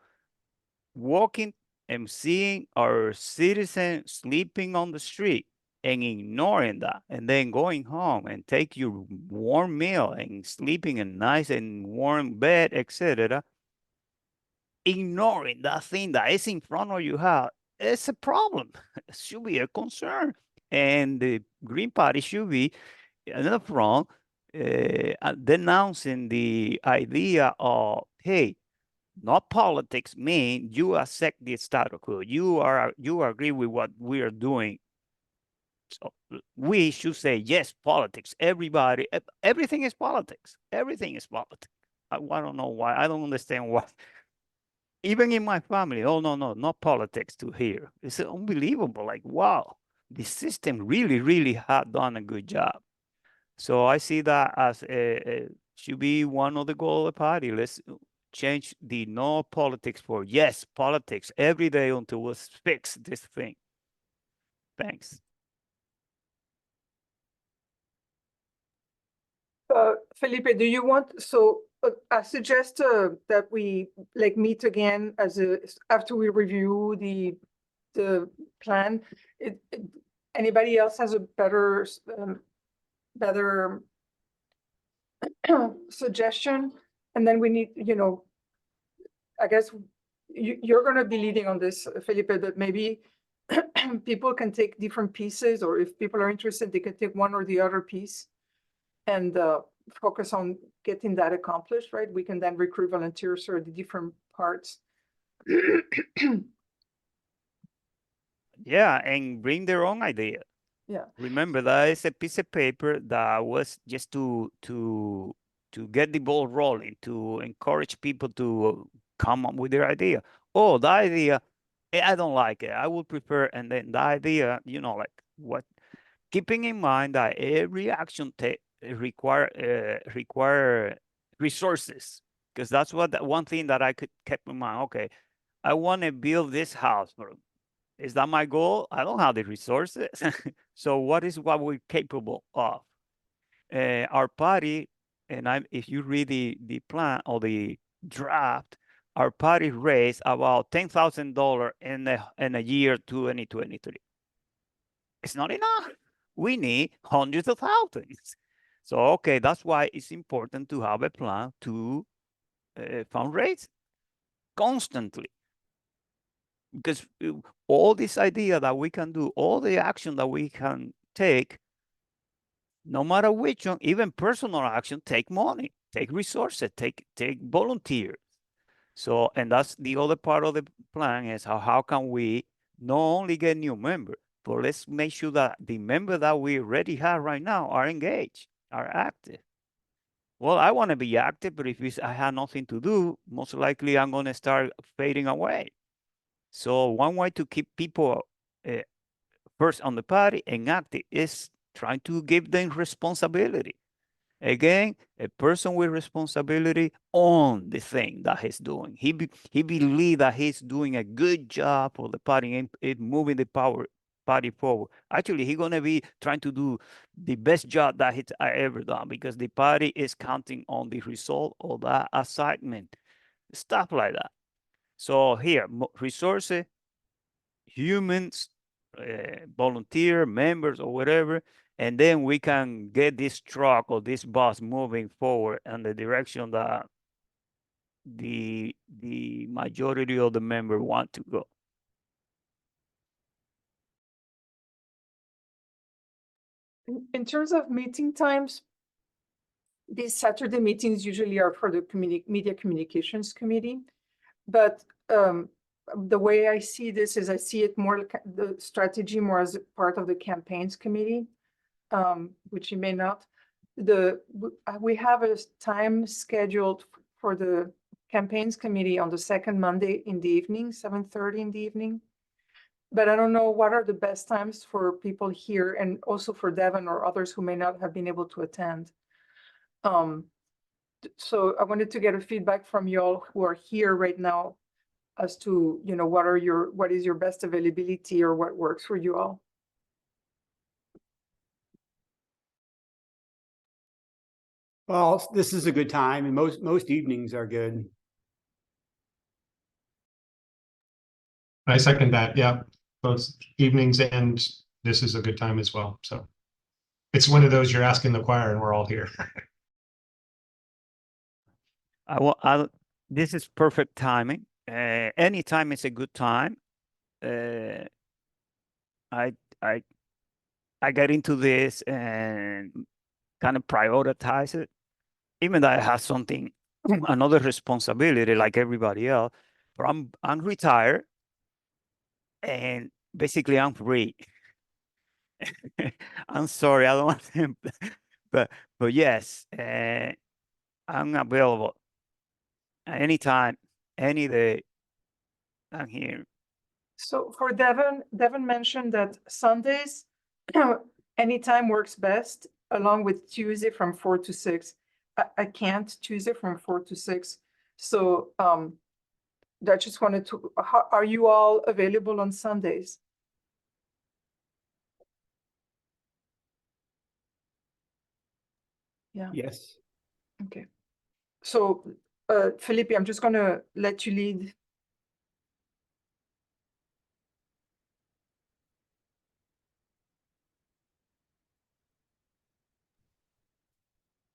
walking and seeing our citizens sleeping on the street and ignoring that, and then going home and take your warm meal and sleeping in nice and warm bed, etc., ignoring that thing that is in front of you, it's a problem. It should be a concern. And the Green Party should be in the front denouncing the idea of, hey, not politics mean you accept the status quo. You agree with what we are doing. So we should say, yes, politics. Everybody, everything is politics. Everything is politics. I don't know why. I don't understand why. Even in my family, oh, no, not politics to here. It's unbelievable. Like, wow, the system really had done a good job. So I see that as should be one of the goals of the party. Let's change the no politics for yes politics every day until we fix this thing. Thanks. Felipe, do you want, I suggest that we meet again after we review the plan. Anybody else has a better suggestion? And then we need, I guess you're going to be leading on this, Felipe, that maybe people can take different pieces, or if people are interested, they can take one or the other piece and focus on getting that accomplished, right? We can then recruit volunteers for the different parts. Yeah, and bring their own idea. Yeah. Remember, that is a piece of paper that was just to get the ball rolling, to encourage people to come up with their idea. Oh, the idea, I don't like it. I would prefer, and then the idea, like what, keeping in mind that every action require resources, because that's one thing that I could keep in mind. Okay, I want to build this house. Is that my goal? I don't have the resources. So what we're capable of? Our party, and if you read the plan or the draft, our party raised about $10,000 in a year 2023. It's not enough. We need hundreds of thousands. So, okay, that's why it's important to have a plan to fundraise. constantly. Because all this idea that we can do, all the action that we can take, no matter which one, even personal action, take money, take resources, take volunteers. So, and that's the other part of the plan is how can we not only get new members, but let's make sure that the members that we already have right now are engaged, are active. Well, I want to be active, but if I have nothing to do, most likely I'm going to start fading away. So one way to keep people first on the party and active is trying to give them responsibility. Again, a person with responsibility on the thing that he's doing. He believes that he's doing a good job for the party and moving the party forward. Actually, he's going to be trying to do the best job that he's ever done because the party is counting on the result of that assignment, stuff like that. So here, resources, humans, volunteer members or whatever, and then we can get this truck or this bus moving forward in the direction that the majority of the members want to go. In terms of meeting times, these Saturday meetings usually are for the media communications committee, but the way I see this is I see it more the strategy more as part of the campaigns committee, which you may not. We have a time scheduled for the campaigns committee on the second Monday in the evening, 7:30 in the evening. But I don't know what are the best times for people here and also for Devin or others who may not have been able to attend. So I wanted to get a feedback from you all who are here right now as to, you know, what is your best availability or what works for you all. Well, this is a good time, and most evenings are good. I second that. Yeah, both evenings and this is a good time as well. So it's one of those you're asking the choir and we're all here. This is perfect timing. Anytime is a good time. I get into this and kind of prioritize it, even though I have something, another responsibility like everybody else. But I'm retired, and basically I'm free. I'm sorry, I don't want to, but yes, I'm available anytime, any day. I'm here. So for Devin mentioned that Sundays, anytime works best, along with Tuesday from 4 to 6. I can't Tuesday from 4 to 6. So I just wanted to, are you all available on Sundays? Yeah. Yes. Okay. So Felipe, I'm just gonna let you lead.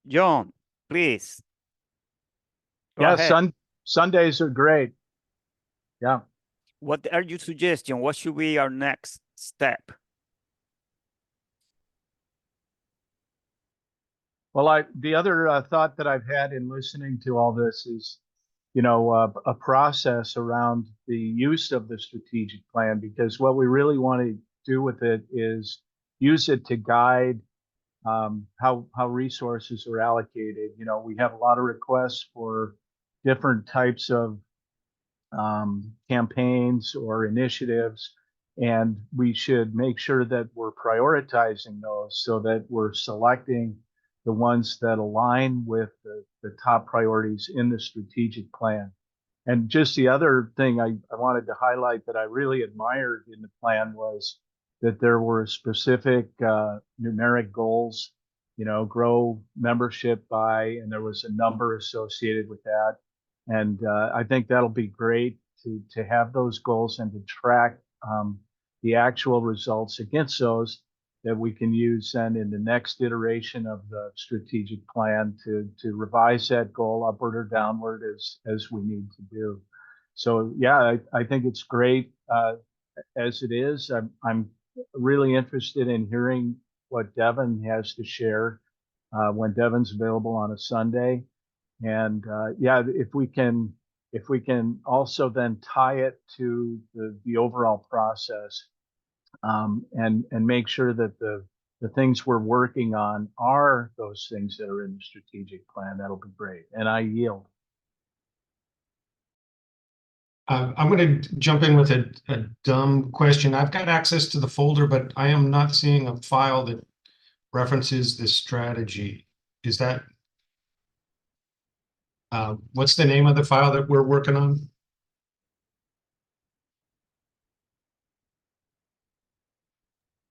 John, please. Go Yeah, ahead. Sundays are great. Yeah. What are your suggestions? What should be our next step? Well, the other thought that I've had in listening to all this is, you know, a process around the use of the strategic plan, because what we really want to do with it is use it to guide how resources are allocated. You know, we have a lot of requests for different types of campaigns or initiatives, and we should make sure that we're prioritizing those so that we're selecting the ones that align with the top priorities in the strategic plan. And just the other thing I wanted to highlight that I really admired in the plan was that there were specific numeric goals, you know, grow membership by, and there was a number associated with that. And I think that'll be great to have those goals and to track the actual results against those that we can use then in the next iteration of the strategic plan to revise that goal upward or downward as we need to do. So yeah, I think it's great as it is. I'm really interested in hearing what Devin has to share when Devin's available on a Sunday. And yeah, if we can also then tie it to the overall process and make sure that the things we're working on are those things that are in the strategic plan, that'll be great. And I yield. I'm going to jump in with a dumb question. I've got access to the folder, but I am not seeing a file that references this strategy. Is that what's the name of the file that we're working on?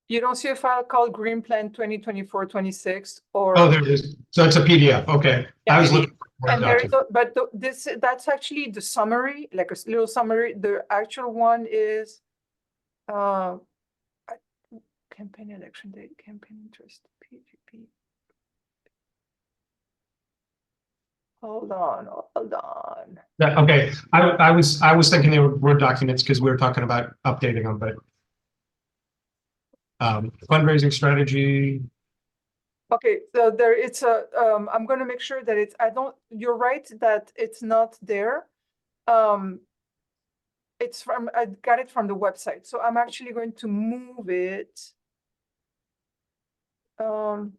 You don't see a file called Green Plan 2024-26 or? Oh, there it is. So it's a PDF. Okay. Yeah, I was looking for a and there is, document. but that's actually the summary, like a little summary. The actual one is campaign election date, campaign interest, PGP. Hold on. Yeah, okay. I was thinking they were Word documents because we were talking about updating them, but fundraising strategy. Okay, so there it's a I'm going to make sure that it's you're right that it's not there. It's from I got it from the website, so I'm actually going to move it or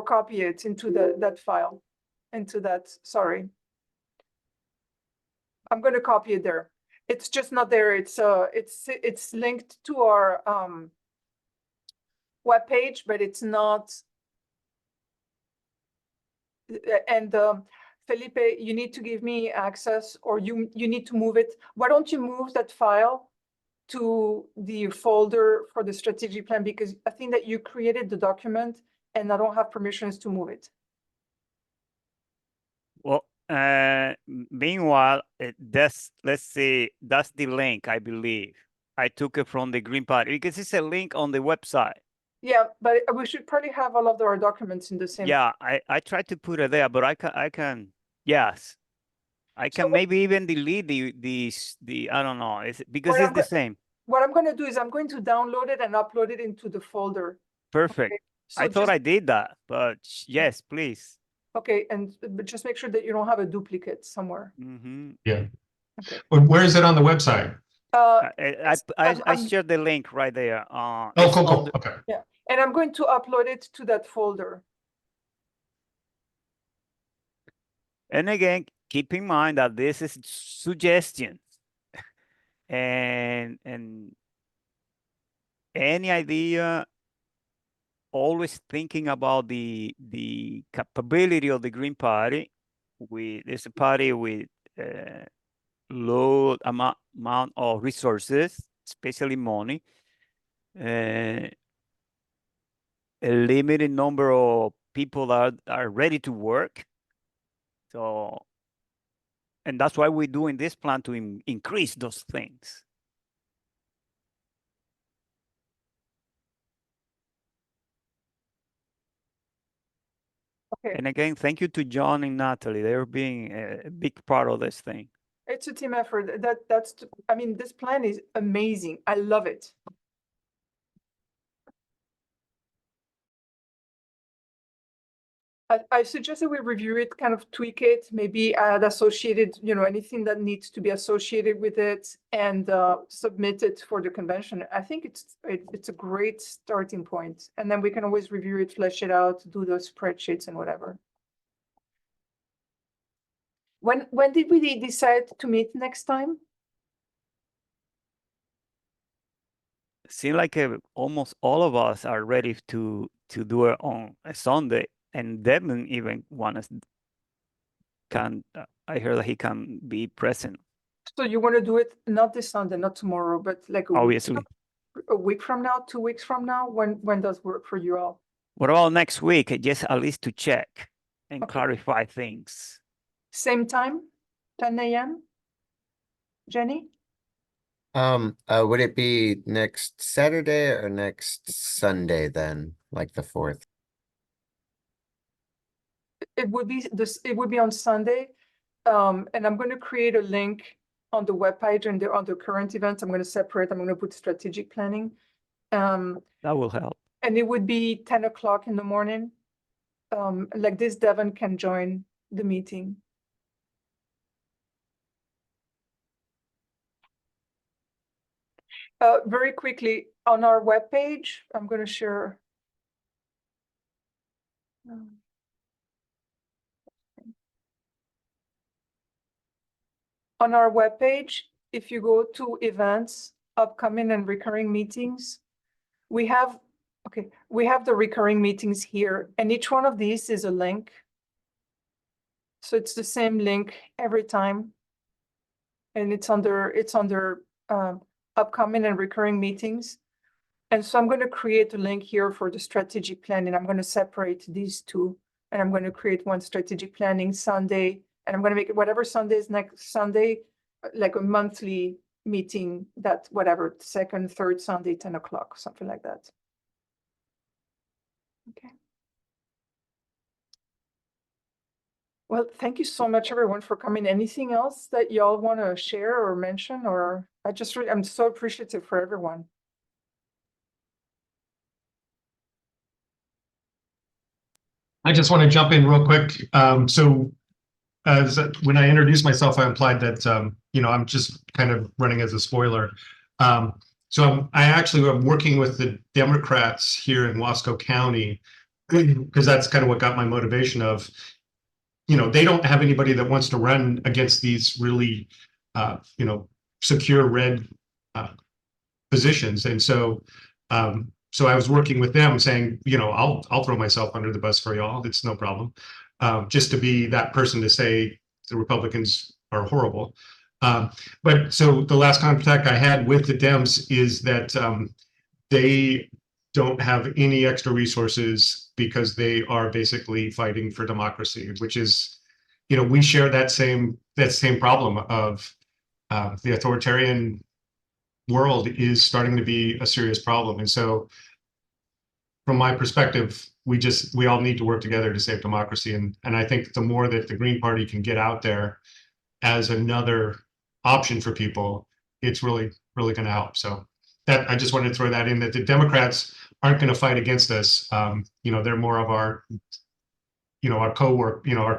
copy it into that file, into that, sorry. I'm going to copy it there. It's just not there. It's linked to our webpage, but it's not. And Felipe, you need to give me access, or you need to move it. Why don't you move that file to the folder for the strategic plan? Because I think that you created the document and I don't have permissions to move it. Well, meanwhile, let's see, that's the link, I believe. I took it from the Green Party because it's a link on the website. Yeah, but we should probably have all of our documents in the same. Yeah, I tried to put it there, but I can, yes. I can maybe even delete the I don't know, because it's the same. What I'm going to do is I'm going to download it and upload it into the folder. Perfect. Okay, so I thought I did that, but yes, please. Okay, but just make sure that you don't have a duplicate somewhere. Mm-hmm. Yeah. Okay. Where is it on the website? I shared the link right there. Oh, cool. Okay. Yeah, and I'm going to upload it to that folder. And again, keep in mind that this is suggestions, and any idea, always thinking about the capability of the Green Party. There's a party with low amount of resources, especially money, a limited number of people that are ready to work. So, and that's why we're doing this plan to increase those things. Okay. And again, thank you to John and Natalie. They're being a big part of this thing. It's a team effort. I mean, this plan is amazing. I love it. I suggest that we review it, kind of tweak it, maybe add associated, anything that needs to be associated with it, and submit it for the convention. I think it's a great starting point, and then we can always review it, flesh it out, do those spreadsheets and whatever. When did we decide to meet next time? Seems like almost all of us are ready to do it on a Sunday. And Devin even I heard that he can be present. So you want to do it not this Sunday, not tomorrow, but like Obviously. a week from now, 2 weeks from now? When does work for you all? What about next week? Just at least to check and clarify things. Same time, 10 a.m. Jenny? Would it be next Saturday or next Sunday then, like the 4th? It would be on Sunday, and I'm going to create a link on the webpage and on the current events. I'm going to separate. I'm going to put strategic planning. That will help. And it would be 10 o'clock in the morning. Like this, Devon can join the meeting. Very quickly, on our webpage, I'm going to share. On our webpage, if you go to events, upcoming and recurring meetings, we have the recurring meetings here, and each one of these is a link. So it's the same link every time. And it's under upcoming and recurring meetings. And so I'm going to create a link here for the strategic planning. I'm going to separate these two, and I'm going to create one strategic planning Sunday, and I'm going to make it whatever Sunday is next Sunday, like a monthly meeting, that whatever, second, third Sunday, 10 o'clock, something like that. Okay. Well, thank you so much, everyone, for coming. Anything else that y'all want to share or mention? Or I'm so appreciative for everyone. I just want to jump in real quick. So when I introduced myself, I implied that, I'm just kind of running as a spoiler. So I actually am working with the Democrats here in Wasco County, because that's kind of what got my motivation of, they don't have anybody that wants to run against these really, secure red positions. And so I was working with them saying, I'll throw myself under the bus for y'all. It's no problem. Just to be that person to say the Republicans are horrible. But so the last contact I had with the Dems is that they don't have any extra resources because they are basically fighting for democracy, which is, we share that same problem of the authoritarian world is starting to be a serious problem. And so from my perspective, we all need to work together to save democracy. And I think the more that the Green Party can get out there as another option for people, it's really, really going to help. So that I just wanted to throw that in, that the Democrats aren't going to fight against us. They're more of our, our co-work, our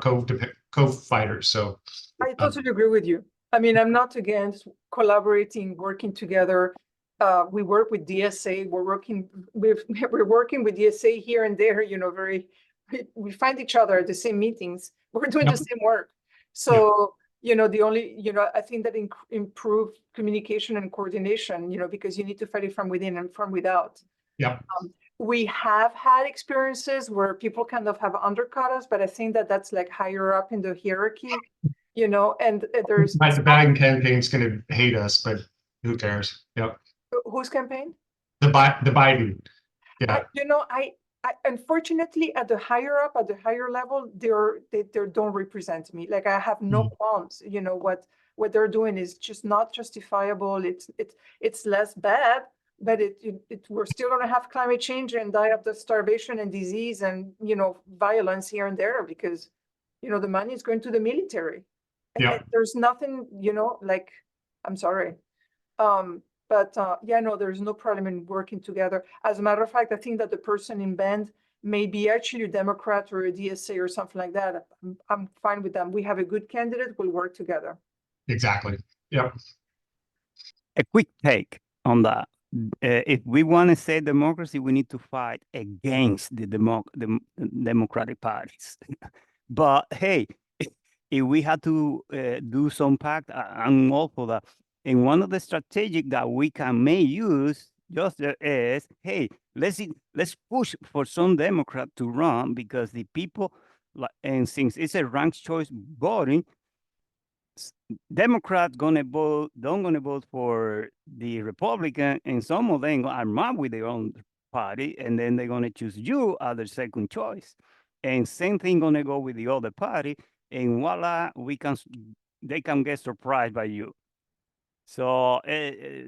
co-fighters. So I totally agree with you. I mean, I'm not against collaborating, working together. We work with DSA. We're working with DSA here and there. We find each other at the same meetings. We're doing the same work. So the only I think that improved communication and coordination. Because you need to fight it from within and from without. Yeah. We have had experiences where people kind of have undercut us, but I think that that's like higher up in the hierarchy. And there's the Biden campaign's going to hate us, but who cares? Yep. Whose campaign? The Biden. Yeah. I unfortunately at the higher level, they don't represent me. Like I have no qualms. What they're doing is just not justifiable. It's less bad, but we're still going to have climate change and die of the starvation and disease and violence here and there because the money is going to the military. And there's nothing, like, I'm sorry. There's no problem in working together. As a matter of fact, I think that the person in Bend may be actually a Democrat or a DSA or something like that. I'm fine with them. We have a good candidate. We'll work together. Exactly. Yep. A quick take on that. If we want to save democracy, we need to fight against the Democratic parties. But hey, if we had to do some pact, I'm all for that. And one of the strategic that we may use just is, hey, let's push for some Democrat to run because the people, and since it's a ranked choice voting, Democrats don't gonna vote for the Republican, and some of them are mad with their own party, and then they're gonna choose you as their second choice. And same thing gonna go with the other party, and voila, they can get surprised by you. So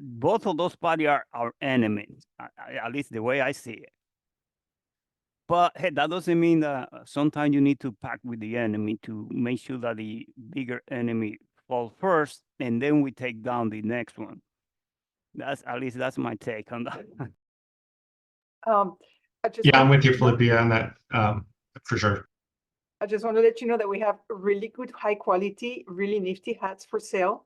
both of those parties are our enemies, at least the way I see it. But hey, that doesn't mean that sometimes you need to pact with the enemy to make sure that the bigger enemy fall first, and then we take down the next one. That's at least that's my take on that. I just Yeah, I'm want with you, to know- Felipe, on that, for sure. I just want to let you know that we have really good, high quality, really nifty hats for sale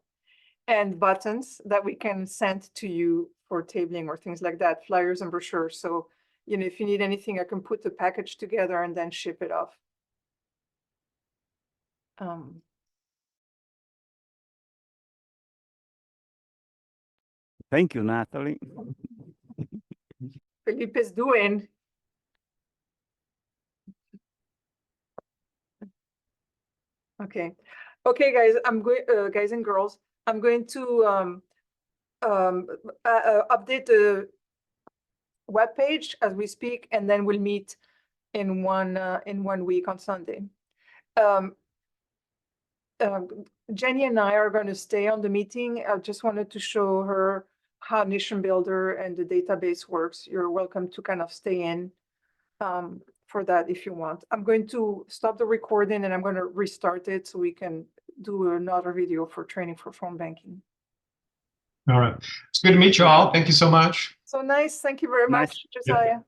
and buttons that we can send to you for tabling or things like that, flyers and brochures. So, you know, if you need anything, I can put the package together and then ship it off. Thank you, Natalie. Felipe is doing. Okay. Okay, guys, I'm going, guys and girls, I'm going to update the webpage as we speak, and then we'll meet in 1 week on Sunday. Jenny and I are going to stay on the meeting. I just wanted to show her how Nation Builder and the database works. You're welcome to kind of stay in for that if you want. I'm going to stop the recording and I'm going to restart it so we can do another video for training for phone banking. All right. It's good to meet you all. Thank you so much. So nice. Thank you very Nice. much, Josiah.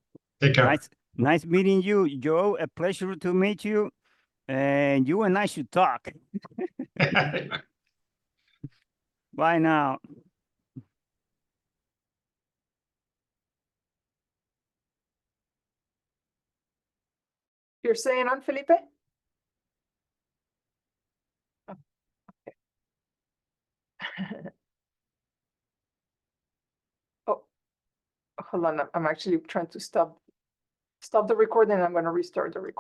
Take care. Nice meeting you, Joe. A pleasure to meet you. And you and I should talk. Bye now. You're saying on, Felipe? Oh, okay. Oh, hold on. I'm actually trying to stop the recording. I'm going to restart the recording.